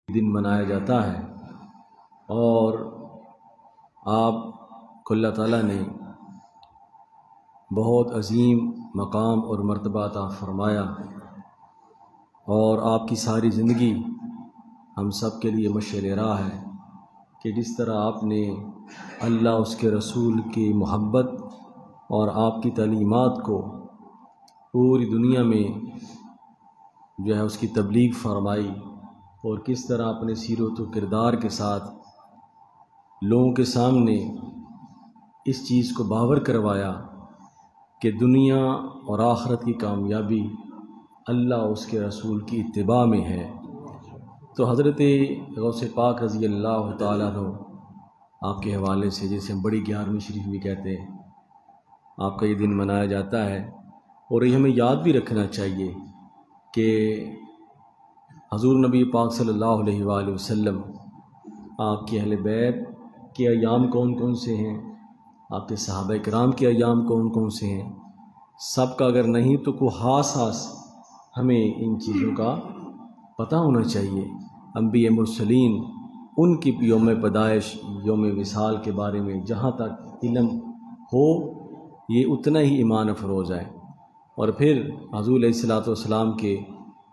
دن منایا جاتا ہے اور آپ کو اللہ تعالیٰ نے بہت عظیم مقام اور مرتبہ عطا فرمایا، اور آپ کی ساری زندگی ہم سب کے لیے مشعل راہ ہے کہ جس طرح آپ نے اللہ اس کے رسول کی محبت اور آپ کی تعلیمات کو پوری دنیا میں جو ہے اس کی تبلیغ فرمائی، اور کس طرح اپنے سیرت و کردار کے ساتھ لوگوں کے سامنے اس چیز کو باور کروایا کہ دنیا اور آخرت کی کامیابی اللہ اس کے رسول کی اتباع میں ہے۔ تو حضرت غوث پاک رضی اللہ تعالیٰ عنہ آپ کے حوالے سے، جسے ہم بڑی 11ویں شریف بھی کہتے ہیں، آپ کا یہ دن منایا جاتا ہے، اور یہ ہمیں یاد بھی رکھنا چاہیے کہ حضور نبی پاک صلی اللہ علیہ وآلہ وسلم، آپ کے اہل بیت کے ایام کون کون سے ہیں، آپ کے صحابہ کرام کے ایام کون کون سے ہیں، سب کا اگر نہیں تو کوئی خاص ہمیں ان چیزوں کا پتہ ہونا چاہیے۔ انبیاء مرسلین، ان کی یوم پیدائش، یوم وصال کے بارے میں جہاں تک علم ہو، یہ اتنا ہی ایمان افروز ہے۔ اور پھر حضور علیہ الصلوۃ والسلام کے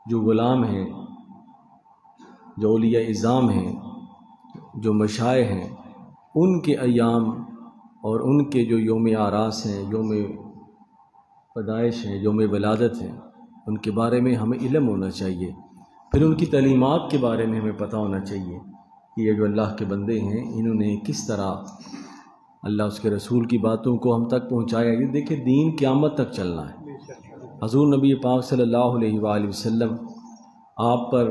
جو غلام ہیں، جو اولیاء اعظام ہیں، جو مشائخ ہیں، ان کے ایام اور ان کے جو یوم آراس ہیں، یوم پیدائش ہیں، یوم ولادت ہیں، ان کے بارے میں ہمیں علم ہونا چاہیے۔ پھر ان کی تعلیمات کے بارے میں ہمیں پتہ ہونا چاہیے کہ یہ جو اللہ کے بندے ہیں، انہوں نے کس طرح اللہ اس کے رسول کی باتوں کو ہم تک پہنچایا۔ یہ دیکھیں، دین قیامت تک چلنا ہے۔ حضور نبی پاک صلی اللہ علیہ وآلہ وسلم، آپ پر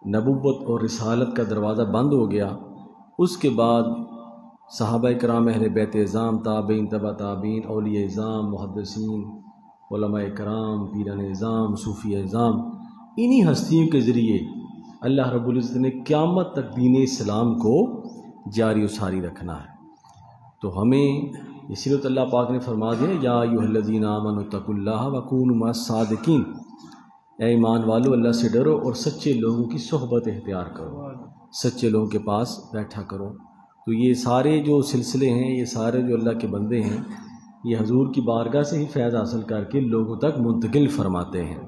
نبوت اور رسالت کا دروازہ بند ہو گیا، اس کے بعد صحابہ کرام، اہل بیت اعظام، تابعین، تبع تابعین، اولیاء اعظام، محدثین، علماء کرام، پیران اعظام، صوفی اعظام، انہی ہستیوں کے ذریعے اللہ رب العزت نے قیامت تک دین اسلام کو جاری و ساری رکھنا ہے۔ تو ہمیں اسی لیے تو اللہ پاک نے فرما دیا، یا ایھا الذین آمنوا اتقوا اللہ وکونوا مع الصادقین، اے ایمان والو اللہ سے ڈرو اور سچے لوگوں کی صحبت اختیار کرو، سچے لوگوں کے پاس بیٹھا کرو۔ تو یہ سارے جو سلسلے ہیں، یہ سارے جو اللہ کے بندے ہیں، یہ حضور کی بارگاہ سے ہی فیض حاصل کر کے لوگوں تک منتقل فرماتے ہیں۔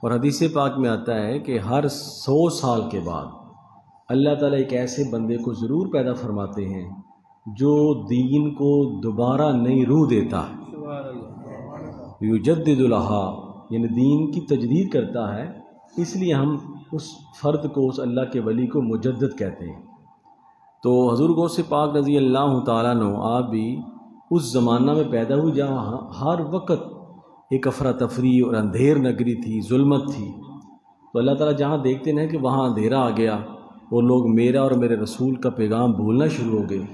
اور حدیث پاک میں آتا ہے کہ ہر 100 سال کے بعد اللہ تعالیٰ ایک ایسے بندے کو ضرور پیدا فرماتے ہیں جو دین کو دوبارہ نئی روح دیتا ہے، یجدد لہا، یعنی دین کی تجدید کرتا ہے۔ اس لیے ہم اس فرد کو، اس اللہ کے ولی کو مجدد کہتے ہیں۔ تو حضور غوث پاک رضی اللہ تعالیٰ عنہ، آپ بھی اس زمانہ میں پیدا ہوئی جہاں ہر وقت ایک افراتفری اور اندھیر نگری تھی، ظلمت تھی۔ تو اللہ تعالیٰ جہاں دیکھتے ہیں کہ وہاں اندھیرا آ گیا، وہ لوگ میرا اور میرے رسول کا پیغام بھولنا شروع ہو گئے،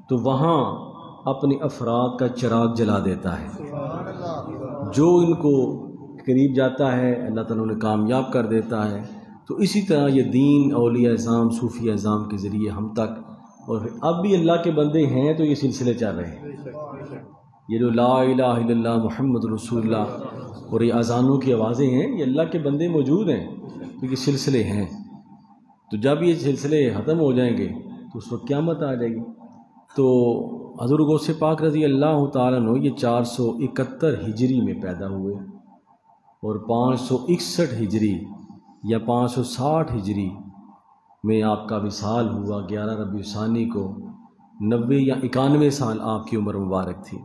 تو وہاں اپنے افراد کا چراغ جلا دیتا ہے۔ جو ان کو قریب جاتا ہے اللہ تعالیٰ انہیں کامیاب کر دیتا ہے۔ تو اسی طرح یہ دین اولیاء اعظام، صوفی اعظام کے ذریعے ہم تک، اور اب بھی اللہ کے بندے ہیں تو یہ سلسلے چل رہے ہیں۔ یہ جو لا الہ الا اللہ محمد رسول اللہ اور یہ اذانوں کی آوازیں ہیں، یہ اللہ کے بندے موجود ہیں، تو یہ سلسلے ہیں۔ تو جب یہ سلسلے ختم ہو جائیں گے تو اس وقت قیامت آ جائے گی۔ تو حضور غوث پاک رضی اللہ تعالیٰ عنہ یہ 471 ہجری میں پیدا ہوئے، اور 561 ہجری یا 560 ہجری میں آپ کا وصال ہوا۔ 11 ربیع ثانی کو 90 یا 91 سال آپ کی عمر مبارک تھی۔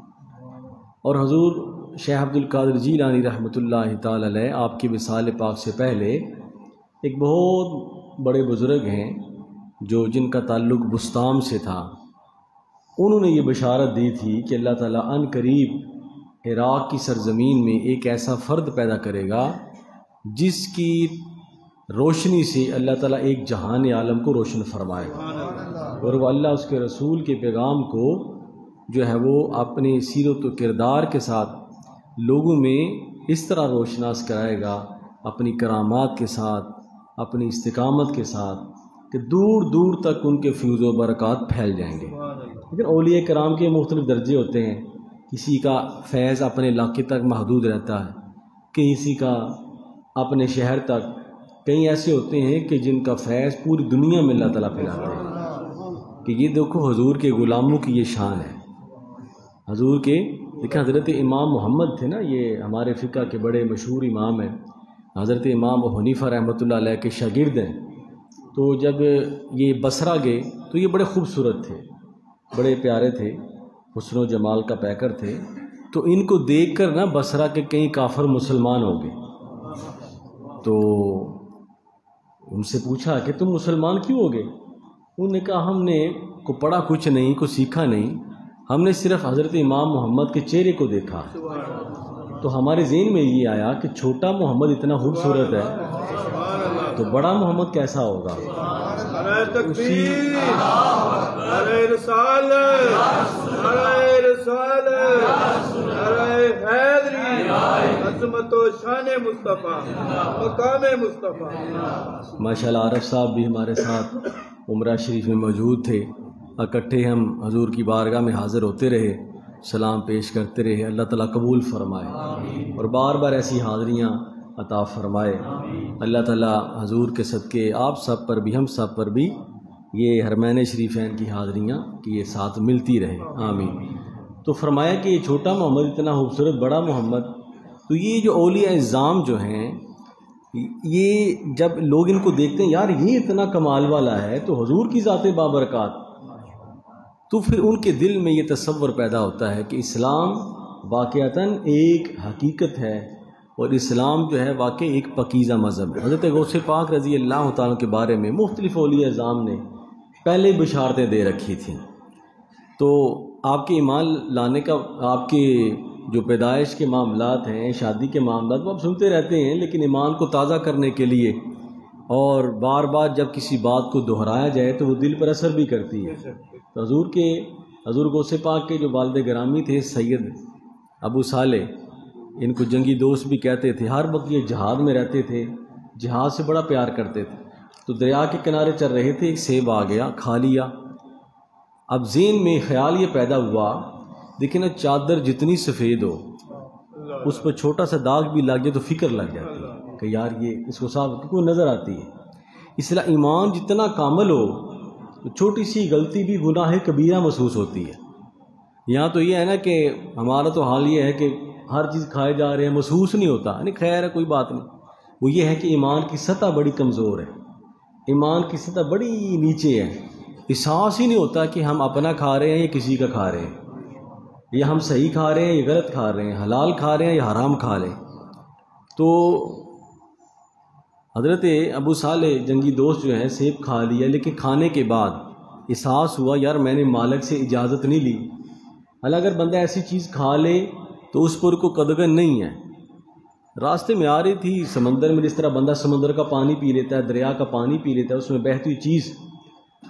اور حضور شیخ عبد القادر جیلانی رحمۃ اللہ تعالی علیہ، آپ کے وصال پاک سے پہلے ایک بہت بڑے بزرگ ہیں جو جن کا تعلق بستام سے تھا، انہوں نے یہ بشارت دی تھی کہ اللہ تعالیٰ عن قریب عراق کی سرزمین میں ایک ایسا فرد پیدا کرے گا جس کی روشنی سے اللہ تعالیٰ ایک جہان عالم کو روشن فرمائے گا، اور وہ اللہ اس کے رسول کے پیغام کو جو ہے وہ اپنی سیرت و کردار کے ساتھ لوگوں میں اس طرح روشناس کرائے گا، اپنی کرامات کے ساتھ، اپنی استقامت کے ساتھ، کہ دور دور تک ان کے فیض و برکات پھیل جائیں گے۔ لیکن اولیاء کرام کے مختلف درجے ہوتے ہیں، کسی کا فیض اپنے علاقے تک محدود رہتا ہے، کسی کا اپنے شہر تک، کئی ایسے ہوتے ہیں کہ جن کا فیض پوری دنیا میں اللہ تعالیٰ پھیلاتے ہیں کہ یہ دیکھو حضور کے غلاموں کی یہ شان ہے. حضور کے دیکھیں حضرت امام محمد تھے نا، یہ ہمارے فقہ کے بڑے مشہور امام ہیں، حضرت امام ابو حنیفہ رحمۃ اللہ علیہ کے شاگرد ہیں. تو جب یہ بصرہ گئے تو یہ بڑے خوبصورت تھے، بڑے پیارے تھے، حسن و جمال کا پیکر تھے. تو ان کو دیکھ کر نا بصرہ کے کئی کافر مسلمان ہو گئے. تو ان سے پوچھا کہ تم مسلمان کیوں ہو گئے؟ انہوں نے کہا ہم نے کو پڑھا کچھ نہیں، کو سیکھا نہیں، ہم نے صرف حضرت امام محمد کے چہرے کو دیکھا. تو ہمارے ذہن میں یہ آیا کہ چھوٹا محمد اتنا خوبصورت ہے تو بڑا محمد کیسا ہوگا. ماشاء اللہ عارف صاحب بھی ہمارے ساتھ عمرہ شریف میں موجود تھے. اکٹھے ہم حضور کی بارگاہ میں حاضر ہوتے رہے، سلام پیش کرتے رہے. اللہ تعالیٰ قبول فرمائے اور بار بار ایسی حاضریاں عطا فرمائے. اللہ تعالیٰ حضور کے صدقے آپ سب پر بھی، ہم سب پر بھی یہ حرمین شریفین کی حاضریاں کہ یہ ساتھ ملتی رہے، آمین. تو فرمایا کہ یہ چھوٹا محمد اتنا خوبصورت، بڑا محمد. تو یہ جو اولیاء اعظام جو ہیں، یہ جب لوگ ان کو دیکھتے ہیں یار یہ اتنا کمال والا ہے تو حضور کی ذات بابرکات، تو پھر ان کے دل میں یہ تصور پیدا ہوتا ہے کہ اسلام واقعتاً ایک حقیقت ہے اور اسلام جو ہے واقعی ایک پاکیزہ مذہب ہے. حضرت غوث پاک رضی اللہ تعالیٰ کے بارے میں مختلف اولیاء اعظام نے پہلے بشارتیں دے رکھی تھیں. تو آپ کے ایمان لانے کا، آپ کے جو پیدائش کے معاملات ہیں، شادی کے معاملات، وہ آپ سنتے رہتے ہیں، لیکن ایمان کو تازہ کرنے کے لیے اور بار بار جب کسی بات کو دہرایا جائے تو وہ دل پر اثر بھی کرتی ہے. تو حضور غوث پاک کے جو والد گرامی تھے سید ابو صالح، ان کو جنگی دوست بھی کہتے تھے. ہر وقت یہ جہاد میں رہتے تھے، جہاد سے بڑا پیار کرتے تھے. تو دریا کے کنارے چل رہے تھے، ایک سیب آ گیا، کھا لیا. اب ذہن میں خیال یہ پیدا ہوا، دیکھیں نا چادر جتنی سفید ہو اس پر چھوٹا سا داغ بھی لگ جائے تو فکر لگ جاتی ہے کہ یار یہ اس کو صاف کوئی نظر آتی ہے. اس طرح ایمان جتنا کامل ہو تو چھوٹی سی غلطی بھی گناہ کبیرہ محسوس ہوتی ہے. یہاں تو یہ ہے نا کہ ہمارا تو حال یہ ہے کہ ہر چیز کھائے جا رہے ہیں، محسوس نہیں ہوتا. نہیں خیر ہے، کوئی بات نہیں. وہ یہ ہے کہ ایمان کی سطح بڑی کمزور ہے، ایمان کی سطح بڑی نیچے ہے. احساس ہی نہیں ہوتا کہ ہم اپنا کھا رہے ہیں یا کسی کا کھا رہے ہیں، یا ہم صحیح کھا رہے ہیں یا غلط کھا رہے ہیں، حلال کھا رہے ہیں یا حرام کھا رہے ہیں. تو حضرت ابو صالح جنگی دوست جو ہیں سیب کھا لیا، لیکن کھانے کے بعد احساس ہوا یار میں نے مالک سے اجازت نہیں لی. حالانکہ اگر بندہ ایسی چیز کھا لے تو اس پر کوئی قدغن نہیں ہے. راستے میں آ رہی تھی سمندر میں، جس طرح بندہ سمندر کا پانی پی لیتا ہے، دریا کا پانی پی لیتا ہے، اس میں بہتی ہوئی چیز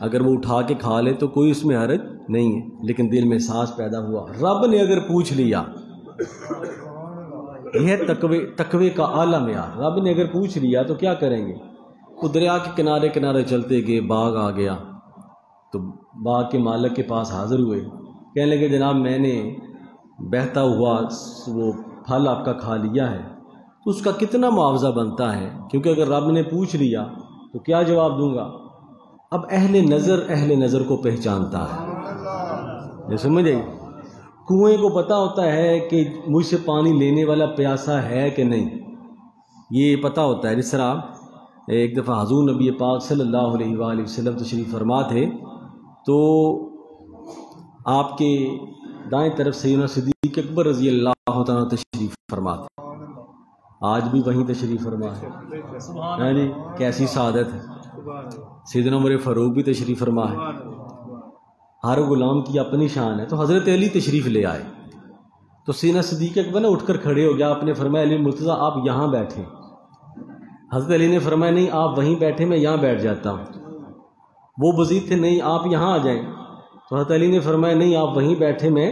اگر وہ اٹھا کے کھا لے تو کوئی اس میں حرج نہیں ہے. لیکن دل میں احساس پیدا ہوا، رب نے اگر پوچھ لیا، یہ تقوی کا اعلیٰ معیار، رب نے اگر پوچھ لیا تو کیا کریں گے. وہ دریا کے کنارے کنارے چلتے گئے، باغ آ گیا تو باغ کے مالک کے پاس حاضر ہوئے. کہنے لگے جناب میں نے بہتا ہوا وہ پھل آپ کا کھا لیا ہے، تو اس کا کتنا معاوضہ بنتا ہے، کیونکہ اگر رب نے پوچھ لیا تو کیا جواب دوں گا. اب اہل نظر کو پہچانتا ہے، یہ سمجھ آئی. کنویں کو پتہ ہوتا ہے کہ مجھ سے پانی لینے والا پیاسا ہے کہ نہیں، یہ پتہ ہوتا ہے. جس طرح ایک دفعہ حضور نبی پاک صلی اللہ علیہ وآلہ وسلم تشریف فرما تھے، تو آپ کے دائیں طرف سیدنا صدیق اکبر رضی اللہ تعالیٰ تشریف فرما تھے. آج بھی وہیں تشریف فرما ہے جی، کیسی سعادت ہے. سیدنا عمر فاروق بھی تشریف فرما ہے. ہر غلام کی اپنی شان ہے. تو حضرت علی تشریف لے آئے تو سیدنا صدیق اکبر نے اٹھ کر کھڑے ہو گیا. آپ نے فرمایا علی مرتضیٰ آپ یہاں بیٹھیں. حضرت علی نے فرمایا نہیں آپ وہیں بیٹھے، میں یہاں بیٹھ جاتا ہوں. وہ وزیر تھے نہیں آپ یہاں آ جائیں. تو حضرت علی نے فرمایا نہیں آپ وہیں بیٹھے. میں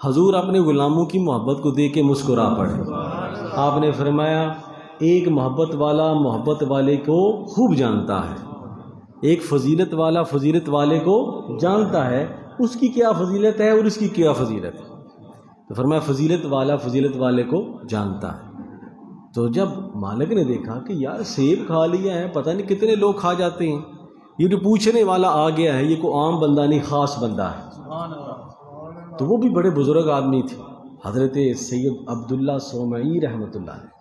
حضور اپنے غلاموں کی محبت کو دیکھ کے مسکرا پڑے. آپ نے فرمایا ایک محبت والا محبت والے کو خوب جانتا ہے، ایک فضیلت والا فضیلت والے کو جانتا ہے، اس کی کیا فضیلت ہے اور اس کی کیا فضیلت ہے. تو فرمایا فضیلت والا فضیلت والے کو جانتا ہے. تو جب مالک نے دیکھا کہ یار سیب کھا لیا ہے، پتہ نہیں کتنے لوگ کھا جاتے ہیں، یہ جو پوچھنے والا آ گیا ہے یہ کوئی عام بندہ نہیں، خاص بندہ ہے۔ تو وہ بھی بڑے بزرگ آدمی تھے، حضرت سید عبداللہ سومعی رحمۃ اللہ علیہ،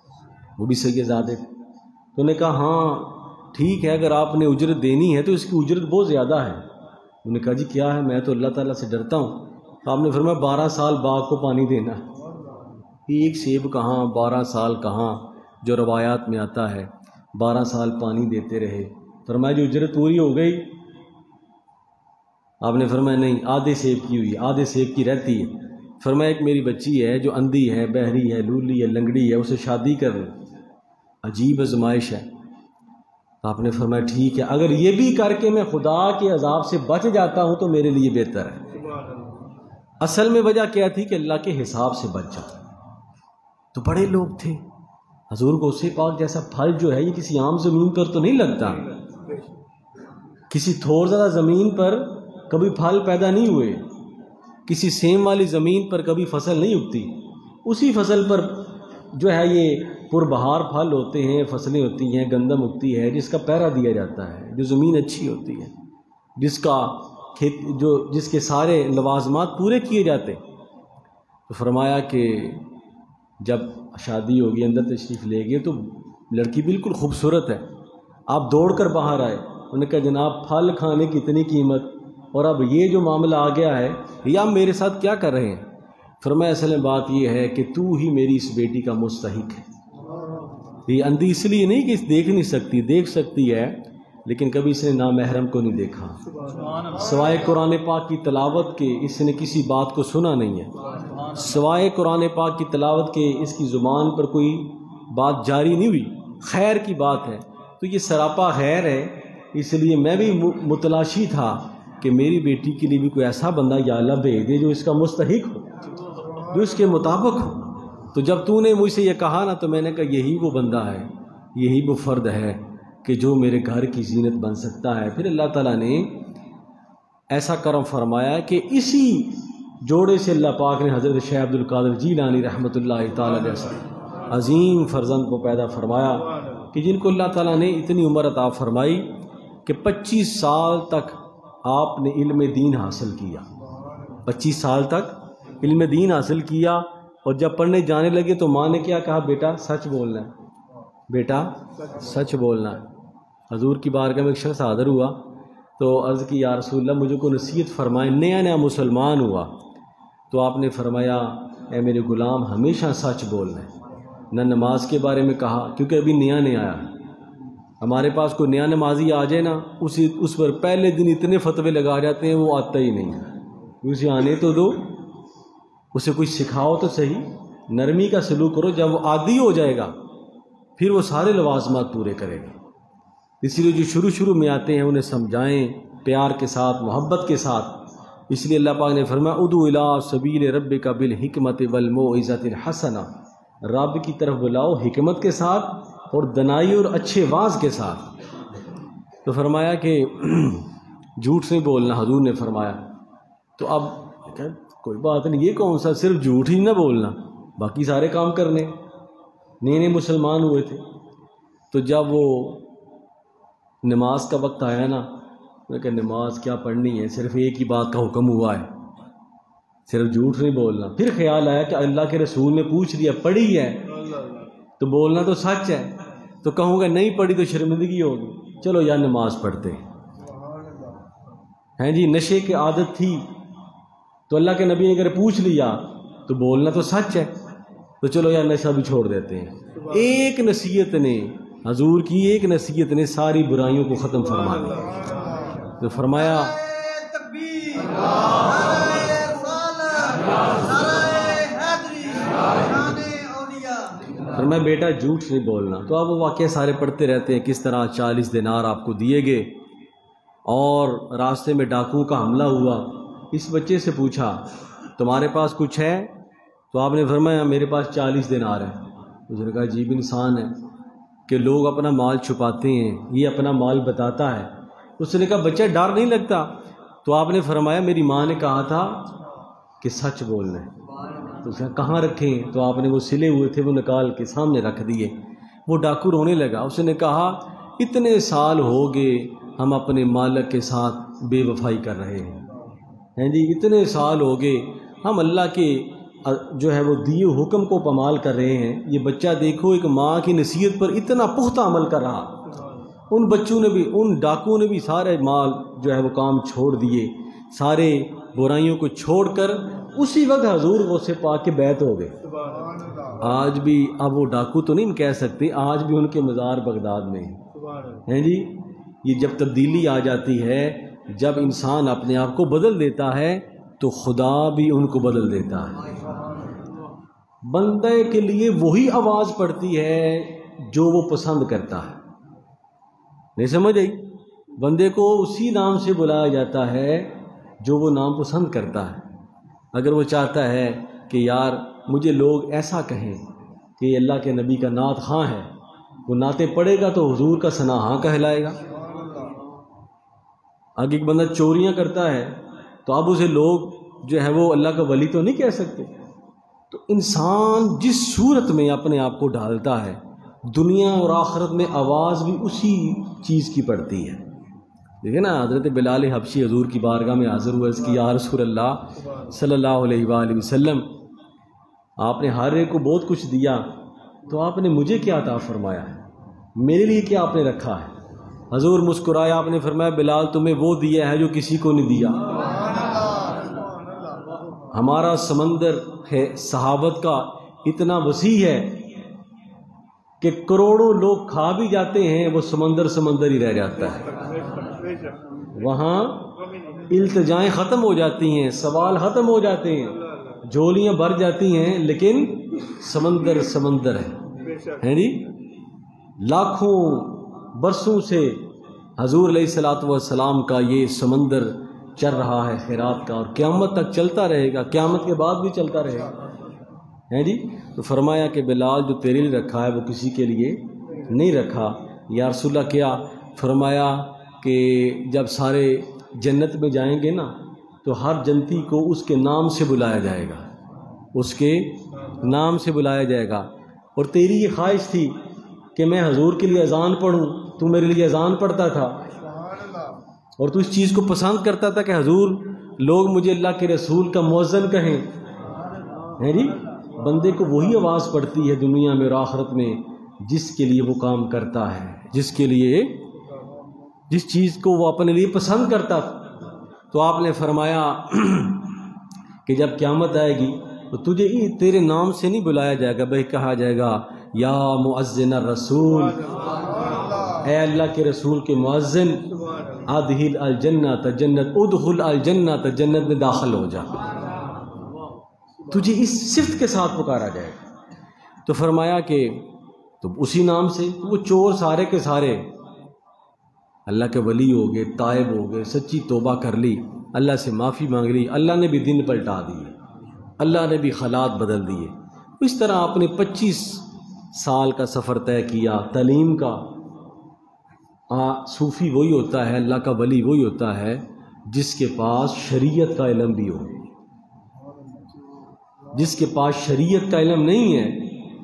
وہ بھی سید زادے تھے۔ تو انہوں نے کہا ہاں ٹھیک ہے، اگر آپ نے اجرت دینی ہے تو اس کی اجرت بہت زیادہ ہے۔ انہوں نے کہا جی کیا ہے؟ میں تو اللہ تعالیٰ سے ڈرتا ہوں۔ تو آپ نے فرمایا 12 سال باغ کو پانی دینا، ایک سیب کہاں 12 سال کہاں، جو روایات میں آتا ہے 12 سال پانی دیتے رہے۔ فرمایا جو اجرت پوری ہو گئی؟ آپ نے فرمایا نہیں، آدھے سیب کی ہوئی، آدھے سیب کی رہتی ہے۔ فرمایا ایک میری بچی ہے جو اندھی ہے، بہری ہے، لولی ہے، لنگڑی ہے، اسے شادی کرنی، عجیب آزمائش ہے۔ آپ نے فرمایا ٹھیک ہے، اگر یہ بھی کر کے میں خدا کے عذاب سے بچ جاتا ہوں تو میرے لیے بہتر ہے۔ اصل میں وجہ کیا تھی کہ اللہ کے حساب سے بچ جاتا۔ تو بڑے لوگ تھے، حضور کو اسے پاک جیسا پھل جو ہے یہ کسی عام زمین پر تو نہیں لگتا، کسی تھوڑ زیادہ زمین پر کبھی پھل پیدا نہیں ہوئے، کسی سیم والی زمین پر کبھی فصل نہیں اگتی، اسی فصل پر جو ہے یہ پربہار پھل ہوتے ہیں، فصلیں ہوتی ہیں، گندم اگتی ہے جس کا پہرا دیا جاتا ہے، جو زمین اچھی ہوتی ہے، جس کے سارے لوازمات پورے کیے جاتے۔ تو فرمایا کہ جب شادی ہوگی، اندر تشریف لے گئے تو لڑکی بالکل خوبصورت ہے، آپ دوڑ کر باہر آئے، انہوں نے کہا جناب پھل کھانے کی اتنی قیمت اور اب یہ جو معاملہ آ گیا ہے یہ آپ میرے ساتھ کیا کر رہے ہیں؟ فرمایا اصل میں بات یہ ہے کہ تو ہی میری اس بیٹی کا مستحق ہے۔ یہ اندھی اس لیے نہیں کہ دیکھ نہیں سکتی، دیکھ سکتی ہے لیکن کبھی اس نے نامحرم کو نہیں دیکھا، سوائے قرآن پاک کی تلاوت کے اس نے کسی بات کو سنا نہیں ہے، سوائے قرآن پاک کی تلاوت کے اس کی زبان پر کوئی بات جاری نہیں ہوئی، خیر کی بات ہے تو یہ سراپا خیر ہے۔ اس لیے میں بھی متلاشی تھا کہ میری بیٹی کے لیے بھی کوئی ایسا بندہ یا اللہ بھیج دے جو اس کا مستحق ہو، جو اس کے مطابق ہو۔ تو جب تو نے مجھ سے یہ کہا نا تو میں نے کہا یہی وہ بندہ ہے، یہی وہ فرد ہے کہ جو میرے گھر کی زینت بن سکتا ہے۔ پھر اللہ تعالیٰ نے ایسا کرم فرمایا کہ اسی جوڑے سے اللہ پاک نے حضرت شیخ عبد القادر جیلانی رحمۃ اللہ تعالیٰ علیہ عظیم فرزند کو پیدا فرمایا کہ جن کو اللہ تعالیٰ نے اتنی عمر عطا فرمائی کہ 25 سال تک آپ نے علم دین حاصل کیا، 25 سال تک علم دین حاصل کیا، اور جب پڑھنے جانے لگے تو ماں نے کیا کہا؟ بیٹا سچ بولنا ہے، بیٹا سچ بولنا ہے۔ حضور کی بارگاہ میں ایک شخص حاضر ہوا تو عرض کی یا رسول اللہ مجھے کو نصیحت فرمائے، نیا مسلمان ہوا۔ تو آپ نے فرمایا اے میرے غلام ہمیشہ سچ بولنا ہے۔ نہ نماز کے بارے میں کہا کیونکہ ابھی نیا آیا، ہمارے پاس کوئی نیا نمازی آ جائے نا اس پر پہلے دن اتنے فتوے لگا جاتے ہیں وہ آتا ہی نہیں، اسے آنے تو دو، اسے کچھ سکھاؤ تو صحیح، نرمی کا سلوک کرو، جب وہ عادی ہو جائے گا پھر وہ سارے لوازمات پورے کرے گا۔ اسی لیے جو شروع میں آتے ہیں انہیں سمجھائیں پیار کے ساتھ، محبت کے ساتھ۔ اس لیے اللہ پاک نے فرمایا ادعو الی سبیل ربک بالحکمت والموعظۃ الحسنہ، رب کی طرف بلاؤ حکمت کے ساتھ اور دنائی اور اچھے واعظ کے ساتھ۔ تو فرمایا کہ جھوٹ نہیں بولنا، حضور نے فرمایا۔ تو اب کوئی بات نہیں، یہ کون سا صرف جھوٹ ہی نہ بولنا، باقی سارے کام کرنے۔ نئے مسلمان ہوئے تھے تو جب وہ نماز کا وقت آیا نا، کہ نماز کیا پڑھنی ہے، صرف ایک ہی بات کا حکم ہوا ہے، صرف جھوٹ نہیں بولنا۔ پھر خیال آیا کہ اللہ کے رسول نے پوچھ لیا پڑھی ہے تو بولنا تو سچ ہے، تو کہوں گا نہیں پڑھی تو شرمندگی ہوگی، چلو یا نماز پڑھتے ہیں جی۔ نشے کی عادت تھی تو اللہ کے نبی نے اگر پوچھ لیا تو بولنا تو سچ ہے، تو چلو یا نشہ بھی چھوڑ دیتے ہیں۔ ایک نصیحت نے، حضور کی ایک نصیحت نے ساری برائیوں کو ختم فرما دیا۔ تو فرمایا فرمایا بیٹا جھوٹ نہیں بولنا۔ تو اب وہ واقعہ سارے پڑھتے رہتے ہیں کس طرح 40 دینار آپ کو دیے گئے اور راستے میں ڈاکوؤں کا حملہ ہوا۔ اس بچے سے پوچھا تمہارے پاس کچھ ہے؟ تو آپ نے فرمایا میرے پاس 40 دینار ہے۔ اس نے کہا عجیب انسان ہے کہ لوگ اپنا مال چھپاتے ہیں، یہ اپنا مال بتاتا ہے۔ اس نے کہا بچہ ڈر نہیں لگتا؟ تو آپ نے فرمایا میری ماں نے کہا تھا کہ سچ بولنا ہے۔ تو اس نے کہاں رکھے؟ تو آپ نے وہ سلے ہوئے تھے وہ نکال کے سامنے رکھ دیے۔ وہ ڈاکو رونے لگا، اس نے کہا اتنے سال ہو گئے ہم اپنے مالک کے ساتھ بے وفائی کر رہے ہیں جی، اتنے سال ہو گئے ہم اللہ کے جو ہے وہ دیے حکم کو پامال کر رہے ہیں۔ یہ بچہ دیکھو ایک ماں کی نصیحت پر اتنا پختہ عمل کر رہا، ان بچوں نے بھی، ان ڈاکوؤں نے بھی سارے مال جو ہے وہ کام چھوڑ دیے، سارے برائیوں کو چھوڑ کر اسی وقت حضور غوث پاک کے بیعت ہو گئے۔ آج بھی اب وہ ڈاکو تو نہیں کہہ سکتے، آج بھی ان کے مزار بغداد میں ہیں جی۔ یہ جب تبدیلی آ جاتی ہے، جب انسان اپنے آپ کو بدل دیتا ہے تو خدا بھی ان کو بدل دیتا ہے۔ بندے کے لیے وہی آواز پڑتی ہے جو وہ پسند کرتا ہے، نہیں سمجھ آئی؟ بندے کو اسی نام سے بلایا جاتا ہے جو وہ نام پسند کرتا ہے۔ اگر وہ چاہتا ہے کہ یار مجھے لوگ ایسا کہیں کہ یہ اللہ کے نبی کا نعت خواں ہے، وہ نعتیں پڑھے گا تو حضور کا ثنا ہاں کہلائے گا۔ اگر ایک بندہ چوریاں کرتا ہے تو اب اسے لوگ جو ہے وہ اللہ کا ولی تو نہیں کہہ سکتے۔ تو انسان جس صورت میں اپنے آپ کو ڈالتا ہے، دنیا اور آخرت میں آواز بھی اسی چیز کی پڑتی ہے۔ دیکھیں نا، حضرت بلال حبشی حضور کی بارگاہ میں حاضر ہوئے، اس کی یا رسول اللہ صلی اللہ علیہ وآلہ وسلم، آپ نے ہر ایک کو بہت کچھ دیا، تو آپ نے مجھے کیا عطا فرمایا ہے، میرے لیے کیا آپ نے رکھا ہے؟ حضور مسکرایا، آپ نے فرمایا بلال تمہیں وہ دیا ہے جو کسی کو نہیں دیا۔ ہمارا سمندر ہے صحابت کا اتنا وسیع ہے کہ کروڑوں لوگ کھا بھی جاتے ہیں، وہ سمندر ہی رہ جاتا ہے۔ وہاں التجائیں ختم ہو جاتی ہیں، سوال ختم ہو جاتے ہیں، جھولیاں بھر جاتی ہیں، لیکن سمندر ہے جی۔ لاکھوں برسوں سے حضور علیہ الصلوۃ والسلام کا یہ سمندر چل رہا ہے خیرات کا، اور قیامت تک چلتا رہے گا، قیامت کے بعد بھی چلتا رہے گا، ہے جی۔ تو فرمایا کہ بلال جو تیرے لیے رکھا ہے وہ کسی کے لیے نہیں رکھا۔ یا رسول اللہ کیا؟ فرمایا کہ جب سارے جنت میں جائیں گے نا تو ہر جنتی کو اس کے نام سے بلایا جائے گا، اس کے نام سے بلایا جائے گا۔ اور تیری یہ خواہش تھی کہ میں حضور کے لیے اذان پڑھوں، تو میرے لیے اذان پڑھتا تھا، اور تو اس چیز کو پسند کرتا تھا کہ حضور لوگ مجھے اللہ کے رسول کا مؤذن کہیں، ہے جی۔ بندے کو وہی آواز پڑتی ہے دنیا میں اور آخرت میں جس کے لیے وہ کام کرتا ہے، جس چیز کو وہ اپنے لیے پسند کرتا تھا۔ تو آپ نے فرمایا کہ جب قیامت آئے گی تو تجھے تیرے نام سے نہیں بلایا جائے گا، بلکہ کہا جائے گا یا مؤذن الرسول، اے اللہ کے رسول کے مؤذن، ادخل الجنت، جنت ادخل الجنت، جنت میں داخل ہو جا، تجھے اس صفت کے ساتھ پکارا جائے گا۔ تو فرمایا کہ تو اسی نام سے وہ چور سارے کے سارے اللہ کے ولی ہو گئے، تائب ہو گئے، سچی توبہ کر لی، اللہ سے معافی مانگ لی، اللہ نے بھی دن پلٹا دیے، اللہ نے بھی حالات بدل دیے۔ اس طرح آپ نے 25 سال کا سفر طے کیا تعلیم کا۔ صوفی وہی ہوتا ہے، اللہ کا ولی وہی ہوتا ہے جس کے پاس شریعت کا علم بھی ہو۔ جس کے پاس شریعت کا علم نہیں ہے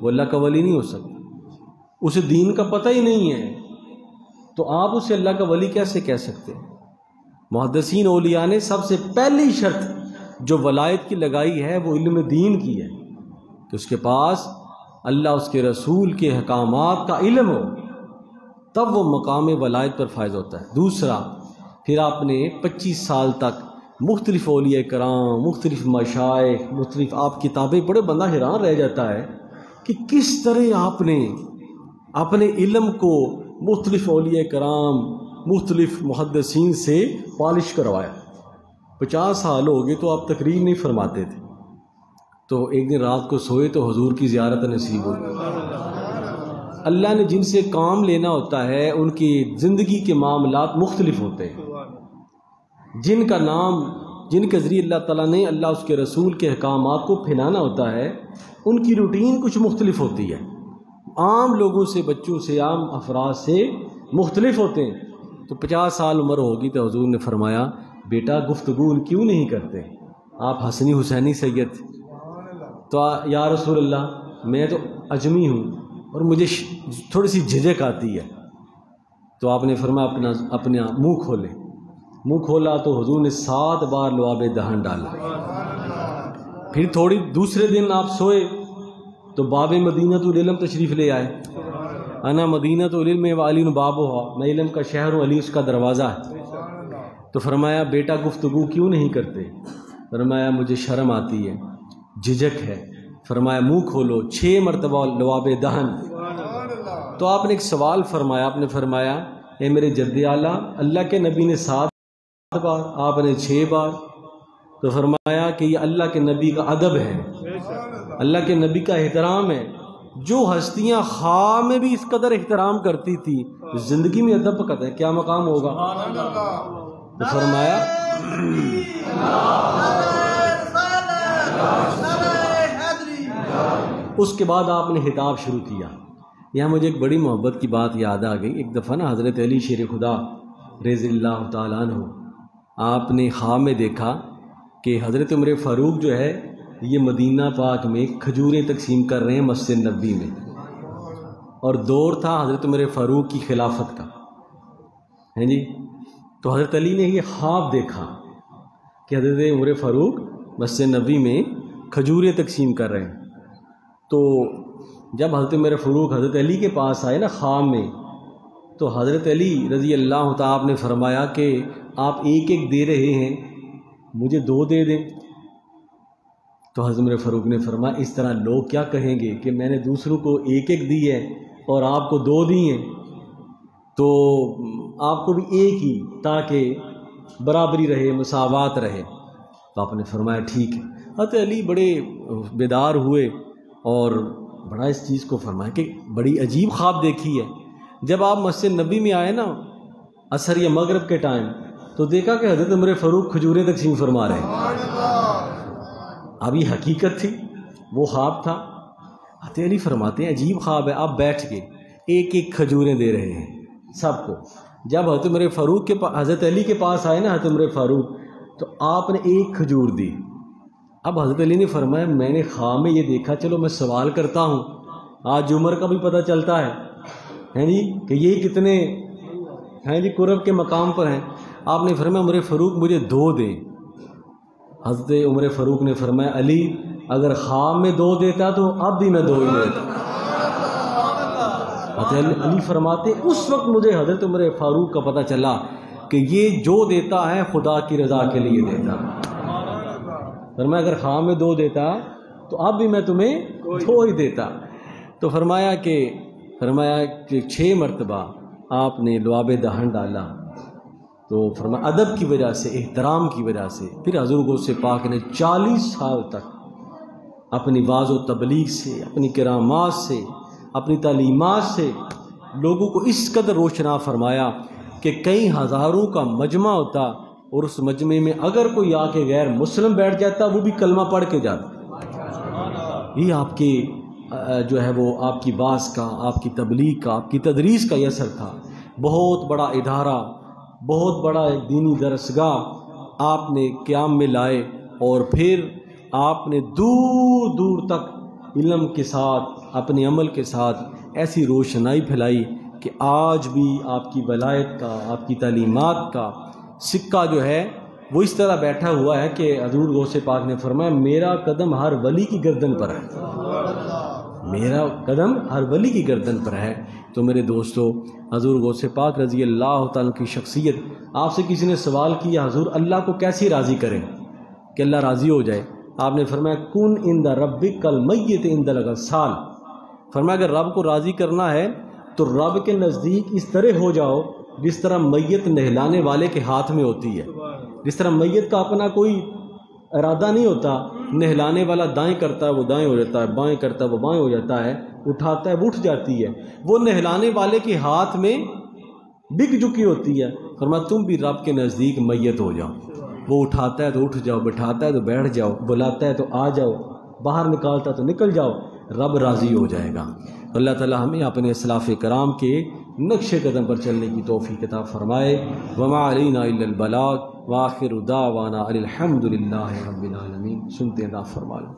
وہ اللہ کا ولی نہیں ہو سکتا، اسے دین کا پتہ ہی نہیں ہے، تو آپ اسے اللہ کا ولی کیسے کہہ سکتے ہیں؟ محدثین اولیاء نے سب سے پہلی شرط جو ولایت کی لگائی ہے وہ علم دین کی ہے، کہ اس کے پاس اللہ اس کے رسول کے احکامات کا علم ہو، تب وہ مقام ولایت پر فائز ہوتا ہے۔ دوسرا، پھر آپ نے 25 سال تک مختلف اولیاء کرام، مختلف مشائخ، مختلف آپ کتابیں پڑھے، بندہ حیران رہ جاتا ہے کہ کس طرح آپ نے اپنے علم کو مختلف اولیاء کرام، مختلف محدثین سے پالش کروایا۔ 50 سال ہو گئے تو آپ تقریر نہیں فرماتے تھے، تو ایک دن رات کو سوئے تو حضور کی زیارت نصیب ہوئی۔ اللہ نے جن سے کام لینا ہوتا ہے ان کی زندگی کے معاملات مختلف ہوتے ہیں، جن کا نام، جن کے ذریعے اللہ تعالیٰ نے اللہ اس کے رسول کے احکامات کو پھیلانا ہوتا ہے، ان کی روٹین کچھ مختلف ہوتی ہے، عام لوگوں سے، بچوں سے، عام افراد سے مختلف ہوتے ہیں۔ تو 50 سال عمر ہوگی تو حضور نے فرمایا بیٹا گفتگو کیوں نہیں کرتے؟ آپ حسنی حسینی سید تھے، تو یا رسول اللہ میں تو اجمی ہوں، اور مجھے تھوڑی سی جھجک آتی ہے. تو آپ نے فرمایا اپنا منہ کھولے. منہ کھولا تو حضور نے 7 بار لعاب دہن ڈالا. پھر تھوڑی دوسرے دن آپ سوئے تو باب مدینۃ العلم تشریف لے آئے. انا مدینۃ العلم و علی بابھا، میں علم کا شہر ہوں، علی اس کا دروازہ ہے. تو فرمایا بیٹا گفتگو کیوں نہیں کرتے؟ فرمایا مجھے شرم آتی ہے، جھجک ہے. فرمایا منہ کھولو. 6 مرتبہ لعاب دہن. تو آپ نے ایک سوال فرمایا. آپ نے فرمایا اے میرے جد اعلیٰ، اللہ کے نبی نے 7 بار، آپ نے 6 بار. تو فرمایا کہ یہ اللہ کے نبی کا ادب ہے، اللہ کے نبی کا احترام ہے. جو ہستیاں خواہ میں بھی اس قدر احترام کرتی تھی، زندگی میں ادب کا کیا مقام ہوگا؟ تو فرمایا اس کے بعد آپ نے خطاب شروع کیا. یہاں مجھے ایک بڑی محبت کی بات یاد آ گئی. ایک دفعہ نا حضرت علی شیر خدا رضی اللہ تعالیٰ عنہ، آپ نے خواب میں دیکھا کہ حضرت عمر فاروق جو ہے یہ مدینہ پاک میں کھجوریں تقسیم کر رہے ہیں مسجد نبوی میں. اور دور تھا حضرت عمر فاروق کی خلافت کا، ہیں جی. تو حضرت علی نے یہ خواب دیکھا کہ حضرت عمر فاروق مسجد نبوی میں کھجوریں تقسیم کر رہے ہیں. تو جب حضرت عمر فاروق حضرت علی کے پاس آئے نا خواب میں، تو حضرت علی رضی اللہ تعالیٰ نے فرمایا کہ آپ ایک ایک دے رہے ہیں، مجھے 2 دے دیں. تو حضرت عمر فاروق نے فرمایا اس طرح لوگ کیا کہیں گے کہ میں نے دوسروں کو ایک ایک دی ہے اور آپ کو 2 دی ہیں، تو آپ کو بھی ایک ہی، تاکہ برابری رہے، مساوات رہے. تو آپ نے فرمایا ٹھیک ہے. حضرت علی بڑے بیدار ہوئے اور بڑا اس چیز کو فرمایا کہ بڑی عجیب خواب دیکھی ہے. جب آپ مسجد نبی میں آئے نا عصر یا مغرب کے ٹائم، تو دیکھا کہ حضرت عمر فاروق کھجوریں تقسیم فرما رہے ہیں. اب یہ حقیقت تھی، وہ خواب تھا. حضرت علی فرماتے ہیں عجیب خواب ہے. آپ بیٹھ کے ایک ایک کھجوریں دے رہے ہیں سب کو. جب حضرت عمر فاروق کے پاس، حضرت علی کے پاس آئے نا حضرت عمر فاروق، تو آپ نے ایک کھجور دی. اب حضرت علی نے فرمایا میں نے خواب میں یہ دیکھا، چلو میں سوال کرتا ہوں. آج عمر کا بھی پتہ چلتا ہے جی کہ یہ کتنے ہیں جی قرب کے مقام پر ہیں. آپ نے فرمایا عمر فاروق مجھے 2 دیں. حضرت عمر فاروق نے فرمایا علی اگر خواب میں 2 دیتا تو اب بھی میں 2 ہی دیتا. حضرت علی فرماتے اس وقت مجھے حضرت عمر فاروق کا پتہ چلا کہ یہ جو دیتا ہے خدا کی رضا کے لیے دیتا. فرمایا اگر خواب میں 2 دیتا تو اب بھی میں تمہیں 2 ہی دیتا. تو فرمایا کہ 6 مرتبہ آپ نے لعاب دہن ڈالا. تو فرمایا ادب کی وجہ سے، احترام کی وجہ سے. پھر حضور غوث پاک نے 40 سال تک اپنی واعظ و تبلیغ سے، اپنی کرامات سے، اپنی تعلیمات سے لوگوں کو اس قدر روشنا فرمایا کہ کئی ہزاروں کا مجمع ہوتا، اور اس مجمع میں اگر کوئی آ کے غیر مسلم بیٹھ جاتا وہ بھی کلمہ پڑھ کے جاتا. یہ آپ کی جو ہے وہ آپ کی واعظ کا، آپ کی تبلیغ کا، آپ کی تدریس کا یہ اثر تھا. بہت بڑا ادارہ، بہت بڑا ایک دینی درسگاہ آپ نے قیام میں لائے، اور پھر آپ نے دور دور تک علم کے ساتھ، اپنے عمل کے ساتھ ایسی روشنائی پھیلائی کہ آج بھی آپ کی ولایت کا، آپ کی تعلیمات کا سکہ جو ہے وہ اس طرح بیٹھا ہوا ہے کہ حضور غوث پاک نے فرمایا میرا قدم ہر ولی کی گردن پر ہے، میرا قدم ہر ولی کی گردن پر ہے. تو میرے دوستو، حضور غوث پاک رضی اللہ تعالیٰ کی شخصیت، آپ سے کسی نے سوال کیا حضور اللہ کو کیسے راضی کریں کہ اللہ راضی ہو جائے؟ آپ نے فرمایا کن عند ربک کالمیت عند الغسال. فرمایا اگر رب کو راضی کرنا ہے تو رب کے نزدیک اس طرح ہو جاؤ جس طرح میت نہلانے والے کے ہاتھ میں ہوتی ہے. جس طرح میت کا اپنا کوئی ارادہ نہیں ہوتا، نہلانے والا دائیں کرتا ہے وہ دائیں ہو جاتا ہے، بائیں کرتا ہے وہ بائیں ہو جاتا ہے، اٹھاتا ہے وہ اٹھ جاتی ہے، وہ نہلانے والے کے ہاتھ میں بک چکی ہوتی ہے. فرمایا تم بھی رب کے نزدیک میت ہو جاؤ. وہ اٹھاتا ہے تو اٹھ جاؤ، بٹھاتا ہے تو بیٹھ جاؤ، بلاتا ہے تو آ جاؤ، باہر نکالتا ہے تو نکل جاؤ، رب راضی ہو جائے گا. اللہ تعالی ہمیں اپنے اسلاف کرام کے نقش قدم پر چلنے کی توفیق عطا فرمائے. وما علینا الا البلاغ، وآخر دعوانا الحمد للہ رب العالمین. سنتے ہیں، فرما لو.